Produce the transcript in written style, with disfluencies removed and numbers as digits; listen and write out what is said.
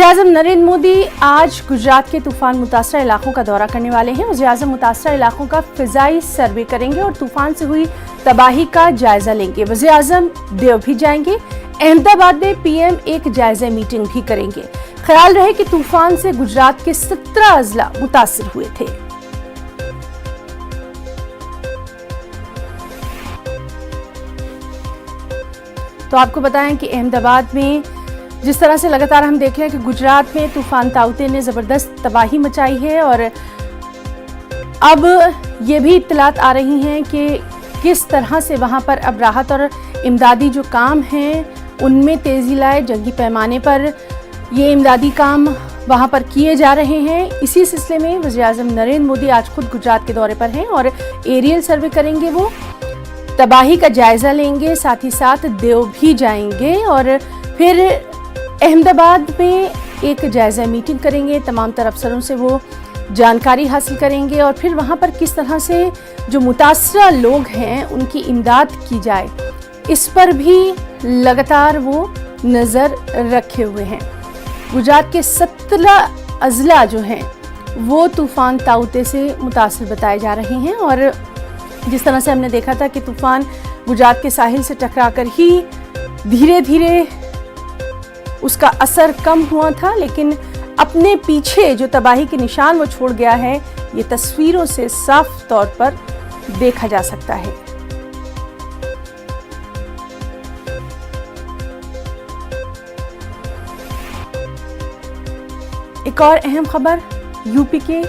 वज़ीर-ए-आज़म नरेंद्र मोदी आज गुजरात के तूफान मुतासरा इलाकों का दौरा करने वाले हैं। वज़ीर-ए-आज़म मुतासरा इलाकों का फ़िज़ाई सर्वे करेंगे और तूफान से हुई तबाही का जायजा लेंगे। वज़ीर-ए-आज़म देव भी जाएंगे। अहमदाबाद में पीएम एक जायजा मीटिंग भी करेंगे। ख्याल रहे कि तूफान से गुजरात के 17 अजला मुतासिर हुए थे। तो आपको बताएं कि अहमदाबाद में जिस तरह से लगातार हम देख रहे हैं कि गुजरात में तूफान ताउते ने ज़बरदस्त तबाही मचाई है और अब ये भी इत्तलात आ रही हैं कि किस तरह से वहाँ पर अब राहत और इमदादी जो काम हैं उनमें तेज़ी लाए। जंगी पैमाने पर ये इमदादी काम वहाँ पर किए जा रहे हैं। इसी सिलसिले में वज़ीर-ए-आज़म नरेंद्र मोदी आज खुद गुजरात के दौरे पर हैं और एरियल सर्वे करेंगे। वो तबाही का जायज़ा लेंगे, साथ ही साथ देव भी जाएंगे और फिर अहमदाबाद में एक जायज़ा मीटिंग करेंगे। तमाम तरह अफसरों से वो जानकारी हासिल करेंगे और फिर वहाँ पर किस तरह से जो मुतासरा लोग हैं उनकी इमदाद की जाए, इस पर भी लगातार वो नज़र रखे हुए हैं। गुजरात के 17 अजला जो हैं वो तूफ़ान ताउते से मुतासिर बताए जा रहे हैं और जिस तरह से हमने देखा था कि तूफ़ान गुजरात के साहिल से टकराकर ही धीरे धीरे उसका असर कम हुआ था, लेकिन अपने पीछे जो तबाही के निशान वो छोड़ गया है ये तस्वीरों से साफ तौर पर देखा जा सकता है। एक और अहम खबर यूपी के